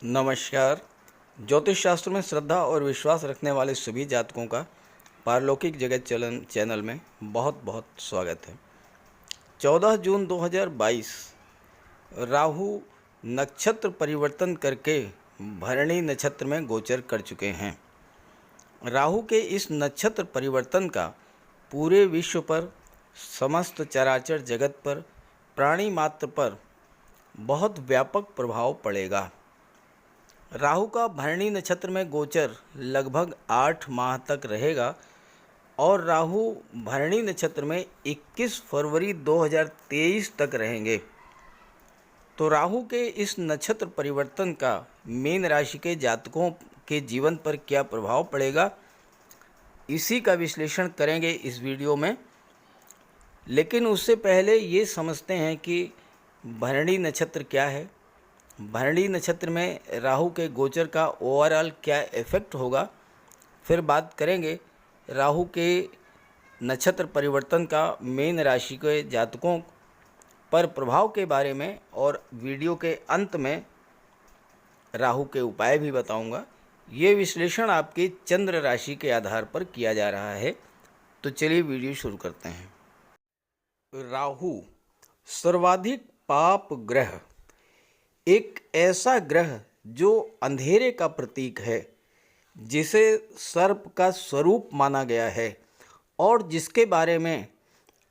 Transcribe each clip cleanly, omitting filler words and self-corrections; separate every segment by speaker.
Speaker 1: नमस्कार। ज्योतिष शास्त्र में श्रद्धा और विश्वास रखने वाले सभी जातकों का पारलौकिक जगत चैनल में बहुत बहुत स्वागत है। 14 जून 2022 राहु नक्षत्र परिवर्तन करके भरणी नक्षत्र में गोचर कर चुके हैं। राहु के इस नक्षत्र परिवर्तन का पूरे विश्व पर, समस्त चराचर जगत पर, प्राणी मात्र पर बहुत व्यापक प्रभाव पड़ेगा। राहु का भरणी नक्षत्र में गोचर लगभग 8 माह तक रहेगा और राहु भरणी नक्षत्र में 21 फरवरी 2023 तक रहेंगे। तो राहु के इस नक्षत्र परिवर्तन का मीन राशि के जातकों के जीवन पर क्या प्रभाव पड़ेगा, इसी का विश्लेषण करेंगे इस वीडियो में। लेकिन उससे पहले ये समझते हैं कि भरणी नक्षत्र क्या है, भरणी नक्षत्र में राहु के गोचर का ओवरऑल क्या इफ़ेक्ट होगा। फिर बात करेंगे राहु के नक्षत्र परिवर्तन का मीन राशि के जातकों पर प्रभाव के बारे में, और वीडियो के अंत में राहु के उपाय भी बताऊंगा। ये विश्लेषण आपकी चंद्र राशि के आधार पर किया जा रहा है। तो चलिए वीडियो शुरू करते हैं। राहु सर्वाधिक पाप ग्रह, एक ऐसा ग्रह जो अंधेरे का प्रतीक है, जिसे सर्प का स्वरूप माना गया है और जिसके बारे में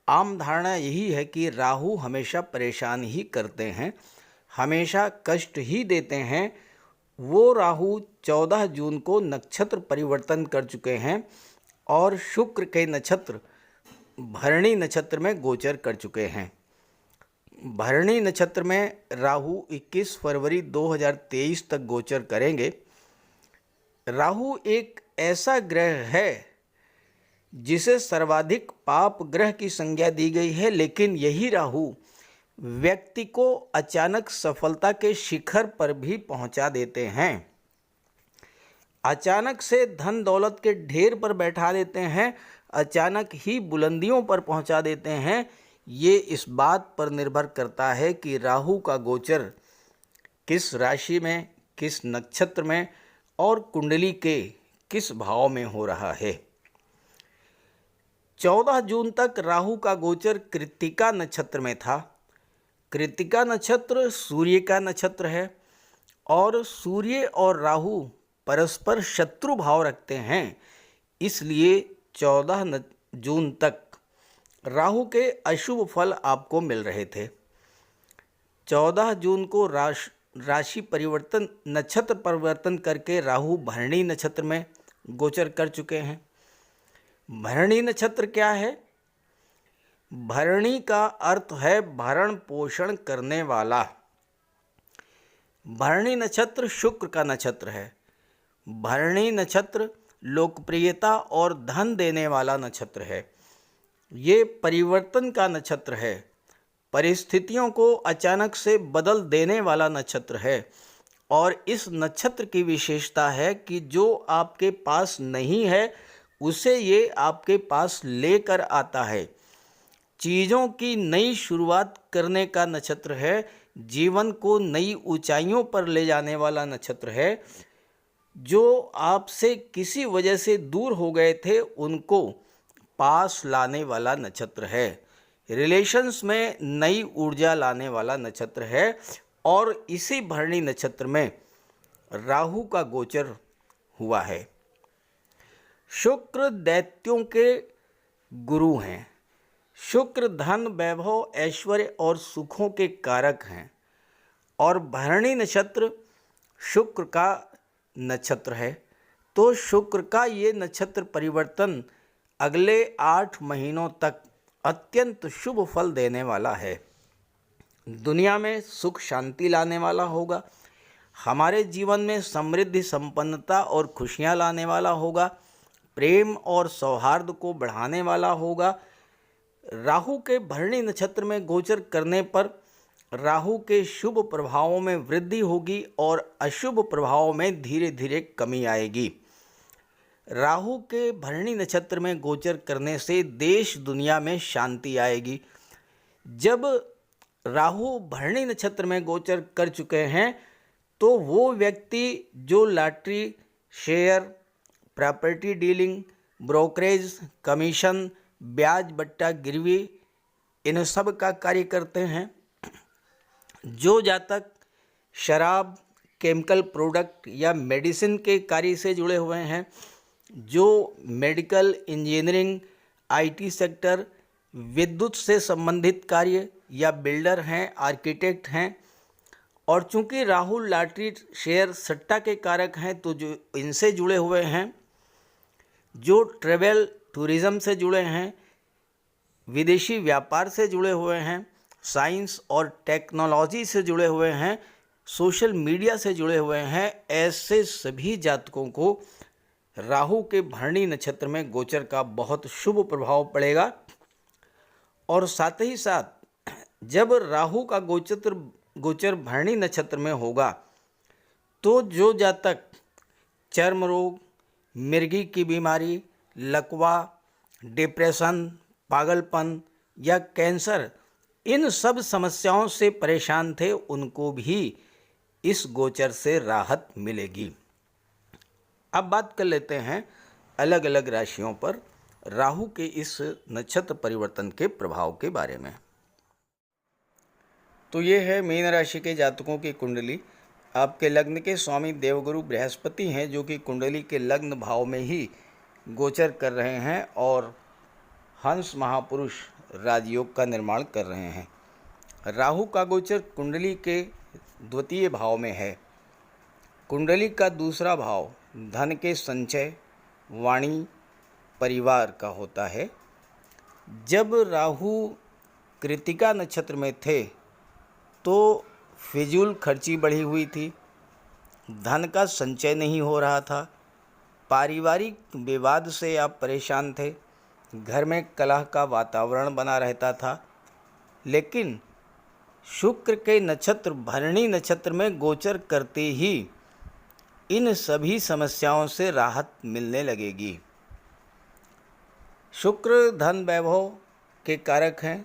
Speaker 1: आम धारणा यही है कि राहु हमेशा परेशान ही करते हैं, हमेशा कष्ट ही देते हैं। वो राहु 14 जून को नक्षत्र परिवर्तन कर चुके हैं और शुक्र के नक्षत्र भरणी नक्षत्र में गोचर कर चुके हैं। भरणी नक्षत्र में राहु 21 फरवरी 2023 तक गोचर करेंगे। राहु एक ऐसा ग्रह है जिसे सर्वाधिक पाप ग्रह की संज्ञा दी गई है, लेकिन यही राहु व्यक्ति को अचानक सफलता के शिखर पर भी पहुंचा देते हैं। अचानक से धन दौलत के ढेर पर बैठा देते हैं, अचानक ही बुलंदियों पर पहुंचा देते हैं। ये इस बात पर निर्भर करता है कि राहु का गोचर किस राशि में, किस नक्षत्र में और कुंडली के किस भाव में हो रहा है। 14 जून तक राहु का गोचर कृत्तिका नक्षत्र में था। कृत्तिका नक्षत्र सूर्य का नक्षत्र है और सूर्य और राहु परस्पर शत्रु भाव रखते हैं। इसलिए 14 जून तक राहु के अशुभ फल आपको मिल रहे थे। 14 जून को राशि परिवर्तन, नक्षत्र परिवर्तन करके राहु भरणी नक्षत्र में गोचर कर चुके हैं। भरणी नक्षत्र क्या है? भरणी का अर्थ है भरण पोषण करने वाला। भरणी नक्षत्र शुक्र का नक्षत्र है। भरणी नक्षत्र लोकप्रियता और धन देने वाला नक्षत्र है। ये परिवर्तन का नक्षत्र है, परिस्थितियों को अचानक से बदल देने वाला नक्षत्र है। और इस नक्षत्र की विशेषता है कि जो आपके पास नहीं है उसे ये आपके पास लेकर आता है। चीज़ों की नई शुरुआत करने का नक्षत्र है, जीवन को नई ऊंचाइयों पर ले जाने वाला नक्षत्र है। जो आपसे किसी वजह से दूर हो गए थे उनको पास लाने वाला नक्षत्र है। रिलेशंस में नई ऊर्जा लाने वाला नक्षत्र है। और इसी भरणी नक्षत्र में राहु का गोचर हुआ है। शुक्र दैत्यों के गुरु हैं। शुक्र धन, वैभव, ऐश्वर्य और सुखों के कारक हैं और भरणी नक्षत्र शुक्र का नक्षत्र है। तो शुक्र का ये नक्षत्र परिवर्तन अगले 8 महीनों तक अत्यंत शुभ फल देने वाला है। दुनिया में सुख शांति लाने वाला होगा, हमारे जीवन में समृद्धि, संपन्नता और खुशियां लाने वाला होगा, प्रेम और सौहार्द को बढ़ाने वाला होगा। राहु के भरणी नक्षत्र में गोचर करने पर राहु के शुभ प्रभावों में वृद्धि होगी और अशुभ प्रभावों में धीरे धीरे कमी आएगी। राहु के भरणी नक्षत्र में गोचर करने से देश दुनिया में शांति आएगी। जब राहु भरणी नक्षत्र में गोचर कर चुके हैं तो वो व्यक्ति जो lottery, share, property dealing, brokerage, commission, ब्याज बट्टा गिरवी, इन सब का कार्य करते हैं, जो जातक शराब, केमिकल प्रोडक्ट या मेडिसिन के कार्य से जुड़े हुए हैं, जो मेडिकल, इंजीनियरिंग, आईटी सेक्टर, विद्युत से संबंधित कार्य या बिल्डर हैं, आर्किटेक्ट हैं, और चूंकि राहुल लॉटरी, शेयर, सट्टा के कारक हैं, तो जो इनसे जुड़े हुए हैं, जो ट्रेवल टूरिज़्म से जुड़े हैं, विदेशी व्यापार से जुड़े हुए हैं, साइंस और टेक्नोलॉजी से जुड़े हुए हैं, सोशल मीडिया से जुड़े हुए हैं, ऐसे सभी जातकों को राहु के भरणी नक्षत्र में गोचर का बहुत शुभ प्रभाव पड़ेगा। और साथ ही साथ जब राहु का गोचर भरणी नक्षत्र में होगा तो जो जातक चर्म रोग, मिर्गी की बीमारी, लकवा, डिप्रेशन, पागलपन या कैंसर, इन सब समस्याओं से परेशान थे, उनको भी इस गोचर से राहत मिलेगी। अब बात कर लेते हैं अलग अलग राशियों पर राहु के इस नक्षत्र परिवर्तन के प्रभाव के बारे में। तो ये है मीन राशि के जातकों की कुंडली। आपके लग्न के स्वामी देवगुरु बृहस्पति हैं, जो कि कुंडली के लग्न भाव में ही गोचर कर रहे हैं और हंस महापुरुष राजयोग का निर्माण कर रहे हैं। राहु का गोचर कुंडली के द्वितीय भाव में है। कुंडली का दूसरा भाव धन के संचय, वाणी, परिवार का होता है। जब राहु कृतिका नक्षत्र में थे तो फिजूल खर्ची बढ़ी हुई थी, धन का संचय नहीं हो रहा था, पारिवारिक विवाद से आप परेशान थे, घर में कलह का वातावरण बना रहता था। लेकिन शुक्र के नक्षत्र भरणी नक्षत्र में गोचर करते ही इन सभी समस्याओं से राहत मिलने लगेगी। शुक्र धन वैभव के कारक हैं।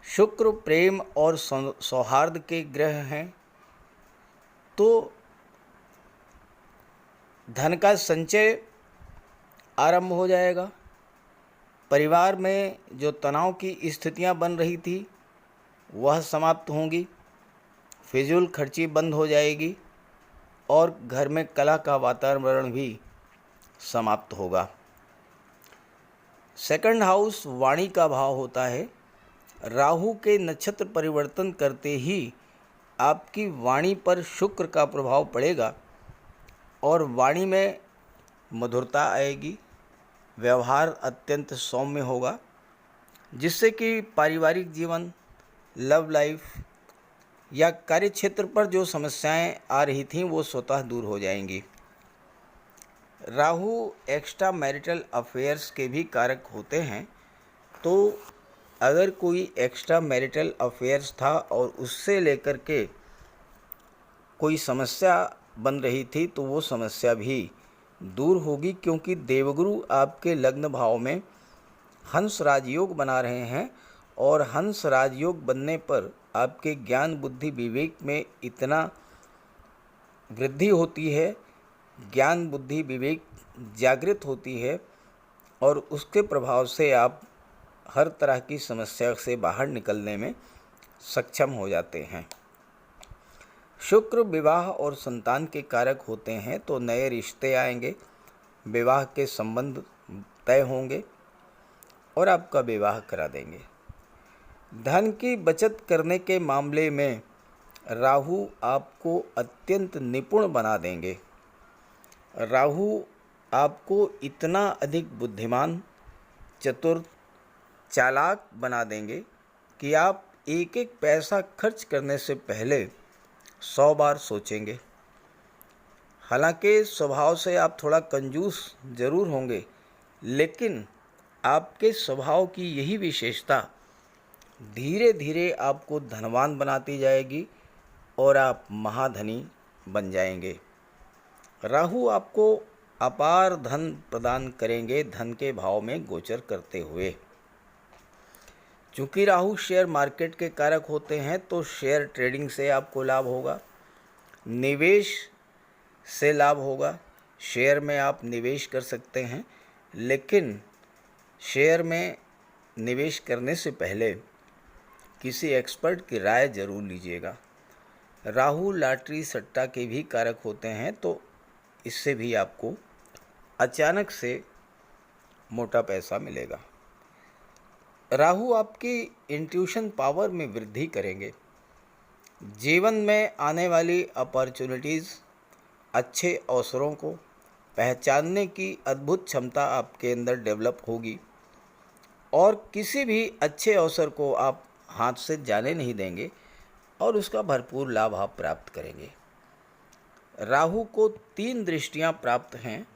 Speaker 1: शुक्र प्रेम और सौहार्द के ग्रह हैं, तो धन का संचय आरंभ हो जाएगा। परिवार में जो तनाव की स्थितियां बन रही थी वह समाप्त होंगी, फिजूल खर्ची बंद हो जाएगी और घर में कला का वातावरण भी समाप्त होगा। सेकंड हाउस वाणी का भाव होता है। राहु के नक्षत्र परिवर्तन करते ही आपकी वाणी पर शुक्र का प्रभाव पड़ेगा और वाणी में मधुरता आएगी, व्यवहार अत्यंत सौम्य होगा, जिससे कि पारिवारिक जीवन, लव लाइफ या कार्य क्षेत्र पर जो समस्याएं आ रही थीं वो स्वतः दूर हो जाएंगी। राहु एक्स्ट्रा मैरिटल अफेयर्स के भी कारक होते हैं, तो अगर कोई एक्स्ट्रा मैरिटल अफेयर्स था और उससे लेकर के कोई समस्या बन रही थी तो वो समस्या भी दूर होगी, क्योंकि देवगुरु आपके लग्न भाव में हंस राजयोग बना रहे हैं और हंस राजयोग बनने पर आपके ज्ञान, बुद्धि, विवेक में इतना वृद्धि होती है, ज्ञान, बुद्धि, विवेक जागृत होती है और उसके प्रभाव से आप हर तरह की समस्या से बाहर निकलने में सक्षम हो जाते हैं। शुक्र विवाह और संतान के कारक होते हैं, तो नए रिश्ते आएंगे, विवाह के संबंध तय होंगे और आपका विवाह करा देंगे। धन की बचत करने के मामले में राहु आपको अत्यंत निपुण बना देंगे। राहु आपको इतना अधिक बुद्धिमान, चतुर, चालाक बना देंगे कि आप एक एक पैसा खर्च करने से पहले 100 बार सोचेंगे। हालांकि स्वभाव से आप थोड़ा कंजूस ज़रूर होंगे, लेकिन आपके स्वभाव की यही विशेषता धीरे धीरे आपको धनवान बनाती जाएगी और आप महाधनी बन जाएंगे। राहु आपको अपार धन प्रदान करेंगे धन के भाव में गोचर करते हुए। चूँकि राहु शेयर मार्केट के कारक होते हैं, तो शेयर ट्रेडिंग से आपको लाभ होगा। निवेश से लाभ होगा। शेयर में आप निवेश कर सकते हैं, लेकिन शेयर में निवेश करने से पहले किसी एक्सपर्ट की राय ज़रूर लीजिएगा। राहु लॉटरी सट्टा के भी कारक होते हैं, तो इससे भी आपको अचानक से मोटा पैसा मिलेगा। राहु आपकी इंट्यूशन पावर में वृद्धि करेंगे। जीवन में आने वाली अपॉर्चुनिटीज़, अच्छे अवसरों को पहचानने की अद्भुत क्षमता आपके अंदर डेवलप होगी और किसी भी अच्छे अवसर को आप हाथ से जाने नहीं देंगे और उसका भरपूर लाभ आप प्राप्त करेंगे। राहु को 3 दृष्टियां प्राप्त हैं,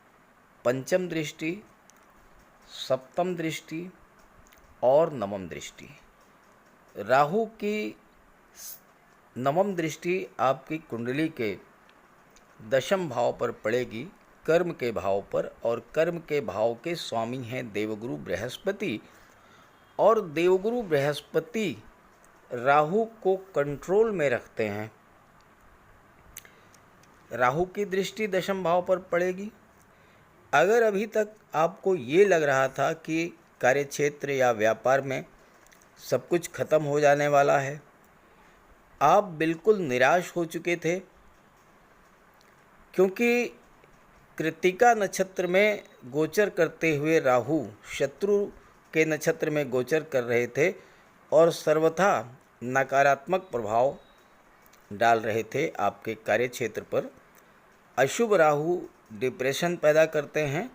Speaker 1: पंचम दृष्टि, सप्तम दृष्टि और नवम दृष्टि। राहु की नवम दृष्टि आपकी कुंडली के दशम भाव पर पड़ेगी, कर्म के भाव पर, और कर्म के भाव के स्वामी हैं देवगुरु बृहस्पति, और देवगुरु बृहस्पति राहु को कंट्रोल में रखते हैं। राहु की दृष्टि दशम भाव पर पड़ेगी। अगर अभी तक आपको ये लग रहा था कि कार्यक्षेत्र या व्यापार में सब कुछ खत्म हो जाने वाला है, आप बिल्कुल निराश हो चुके थे, क्योंकि कृत्तिका नक्षत्र में गोचर करते हुए राहु शत्रु के नक्षत्र में गोचर कर रहे थे और सर्वथा नकारात्मक प्रभाव डाल रहे थे आपके कार्यक्षेत्र पर। अशुभ राहु डिप्रेशन पैदा करते हैं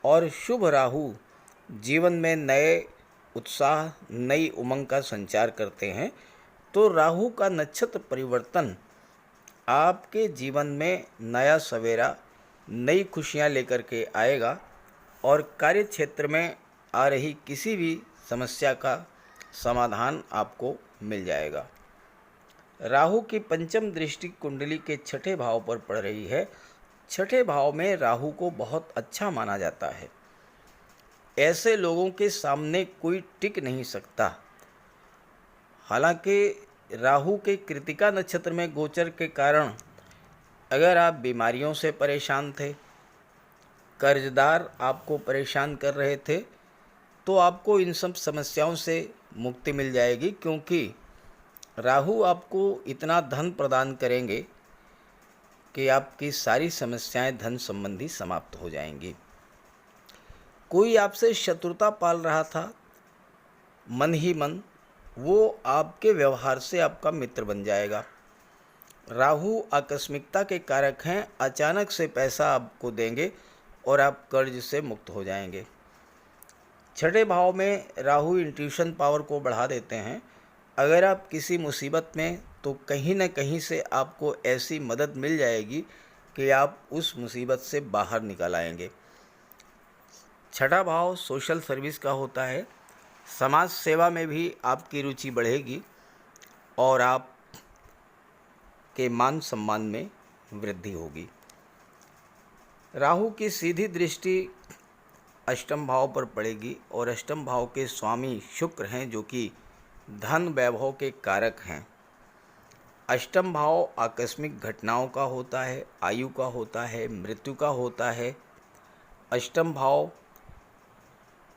Speaker 1: और शुभ राहु जीवन में नए उत्साह, नई उमंग का संचार करते हैं। तो राहु का नक्षत्र परिवर्तन आपके जीवन में नया सवेरा, नई खुशियां लेकर के आएगा और कार्य क्षेत्र में आ रही किसी भी समस्या का समाधान आपको मिल जाएगा। राहु की पंचम दृष्टि कुंडली के छठे भाव पर पड़ रही है। छठे भाव में राहु को बहुत अच्छा माना जाता है। ऐसे लोगों के सामने कोई टिक नहीं सकता। हालांकि राहु के कृत्तिका नक्षत्र में गोचर के कारण अगर आप बीमारियों से परेशान थे, कर्जदार आपको परेशान कर रहे थे, तो आपको इन सब समस्याओं से मुक्ति मिल जाएगी, क्योंकि राहु आपको इतना धन प्रदान करेंगे कि आपकी सारी समस्याएं धन संबंधी समाप्त हो जाएंगी। कोई आपसे शत्रुता पाल रहा था मन ही मन, वो आपके व्यवहार से आपका मित्र बन जाएगा। राहु आकस्मिकता के कारक हैं, अचानक से पैसा आपको देंगे और आप कर्ज से मुक्त हो जाएंगे। छठे भाव में राहु इंट्यूशन पावर को बढ़ा देते हैं। अगर आप किसी मुसीबत में, तो कहीं न कहीं से आपको ऐसी मदद मिल जाएगी कि आप उस मुसीबत से बाहर निकल आएंगे। छठा भाव सोशल सर्विस का होता है। समाज सेवा में भी आपकी रुचि बढ़ेगी और आप के मान सम्मान में वृद्धि होगी। राहु की सीधी दृष्टि अष्टम भाव पर पड़ेगी और अष्टम भाव के स्वामी शुक्र हैं, जो कि धन वैभव के कारक हैं। अष्टम भाव आकस्मिक घटनाओं का होता है, आयु का होता है, मृत्यु का होता है। अष्टम भाव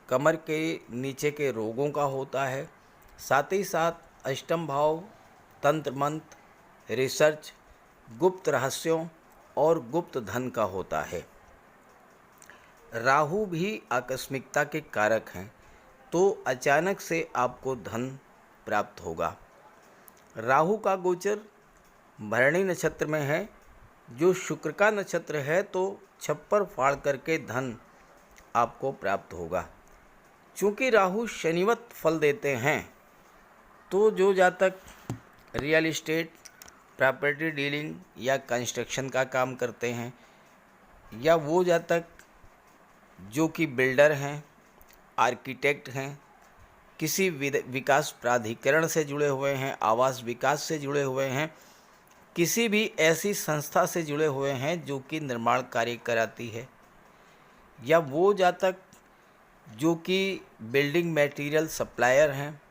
Speaker 1: कमर के नीचे के रोगों का होता है। साथ ही साथ अष्टम भाव तंत्र मंत्र, रिसर्च, गुप्त रहस्यों और गुप्त धन का होता है। राहु भी आकस्मिकता के कारक हैं, तो अचानक से आपको धन प्राप्त होगा। राहु का गोचर भरणी नक्षत्र में है, जो शुक्र का नक्षत्र है, तो छप्पर फाड़ करके धन आपको प्राप्त होगा। चूँकि राहु शनिवत फल देते हैं, तो जो जातक रियल इस्टेट, प्रॉपर्टी डीलिंग या कंस्ट्रक्शन का काम करते हैं, या वो जातक जो कि बिल्डर हैं, आर्किटेक्ट हैं, किसी विकास प्राधिकरण से जुड़े हुए हैं, आवास विकास से जुड़े हुए हैं, किसी भी ऐसी संस्था से जुड़े हुए हैं जो कि निर्माण कार्य कराती है, या वो जातक जो कि बिल्डिंग मटेरियल सप्लायर हैं,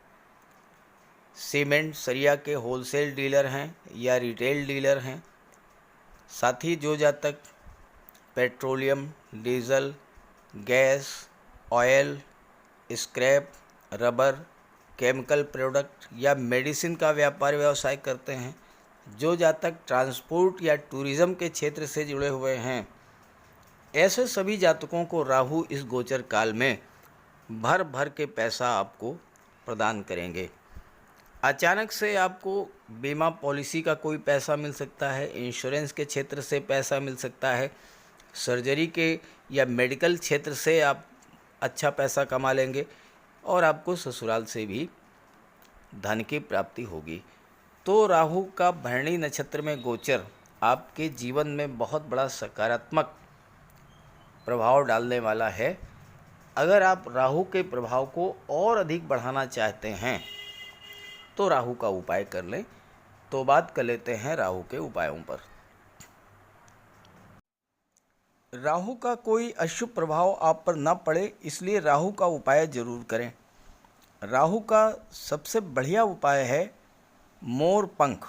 Speaker 1: सीमेंट सरिया के होलसेल डीलर हैं या रिटेल डीलर हैं, साथ ही जो जातक petroleum, diesel, gas, oil, scrap, rubber, chemical product या मेडिसिन का व्यापार व्यवसाय करते हैं, जो जातक ट्रांसपोर्ट या टूरिज़्म के क्षेत्र से जुड़े हुए हैं, ऐसे सभी जातकों को राहु इस गोचर काल में भर भर के पैसा आपको प्रदान करेंगे। अचानक से आपको बीमा पॉलिसी का कोई पैसा मिल सकता है, इंश्योरेंस के क्षेत्र से पैसा मिल सकता है, सर्जरी के या मेडिकल क्षेत्र से आप अच्छा पैसा कमा लेंगे और आपको ससुराल से भी धन की प्राप्ति होगी। तो राहु का भरणी नक्षत्र में गोचर आपके जीवन में बहुत बड़ा सकारात्मक प्रभाव डालने वाला है। अगर आप राहु के प्रभाव को और अधिक बढ़ाना चाहते हैं तो राहु का उपाय कर लें। तो बात कर लेते हैं राहु के उपायों पर। राहु का कोई अशुभ प्रभाव आप पर न पड़े, इसलिए राहु का उपाय जरूर करें। राहु का सबसे बढ़िया उपाय है मोर पंख।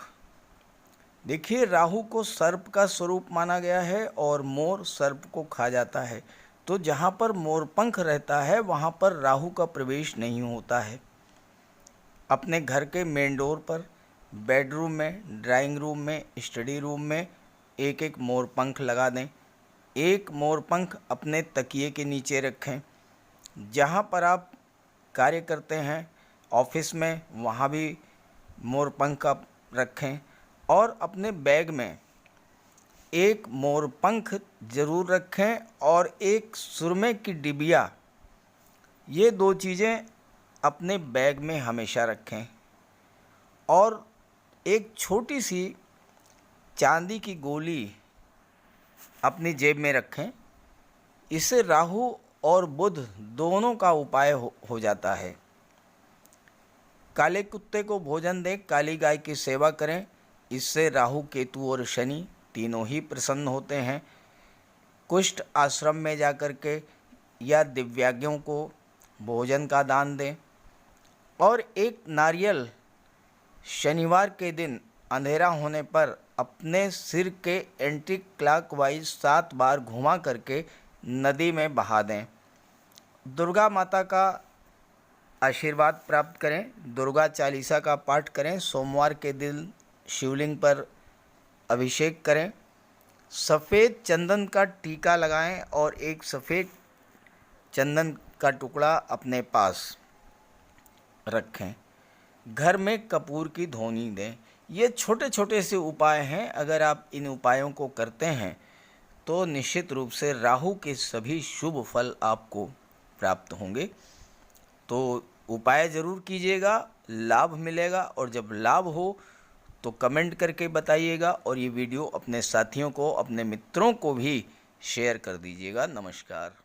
Speaker 1: देखिए, राहु को सर्प का स्वरूप माना गया है और मोर सर्प को खा जाता है, तो जहाँ पर मोर पंख रहता है वहाँ पर राहु का प्रवेश नहीं होता है। अपने घर के मेन डोर पर, बेडरूम में, ड्राइंग रूम में, स्टडी रूम में एक एक मोर पंख लगा दें। एक मोर पंख अपने तकिए के नीचे रखें। जहाँ पर आप कार्य करते हैं ऑफिस में, वहाँ भी मोर पंख आप रखें और अपने बैग में एक मोर पंख ज़रूर रखें और एक सुरमे की डिबिया, ये दो चीज़ें अपने बैग में हमेशा रखें और एक छोटी सी चांदी की गोली अपनी जेब में रखें। इससे राहु और बुध दोनों का उपाय हो जाता है। काले कुत्ते को भोजन दें, काली गाय की सेवा करें, इससे राहु, केतु और शनि तीनों ही प्रसन्न होते हैं। कुष्ठ आश्रम में जाकर के या दिव्यांगों को भोजन का दान दें और एक नारियल शनिवार के दिन अंधेरा होने पर अपने सिर के एंटी क्लॉकवाइज 7 बार घुमा करके नदी में बहा दें। दुर्गा माता का आशीर्वाद प्राप्त करें, दुर्गा चालीसा का पाठ करें, सोमवार के दिन शिवलिंग पर अभिषेक करें, सफ़ेद चंदन का टीका लगाएं और एक सफ़ेद चंदन का टुकड़ा अपने पास रखें। घर में कपूर की धूनी दें। ये छोटे छोटे से उपाय हैं। अगर आप इन उपायों को करते हैं तो निश्चित रूप से राहु के सभी शुभ फल आपको प्राप्त होंगे। तो उपाय ज़रूर कीजिएगा, लाभ मिलेगा और जब लाभ हो तो कमेंट करके बताइएगा और ये वीडियो अपने साथियों को, अपने मित्रों को भी शेयर कर दीजिएगा। नमस्कार।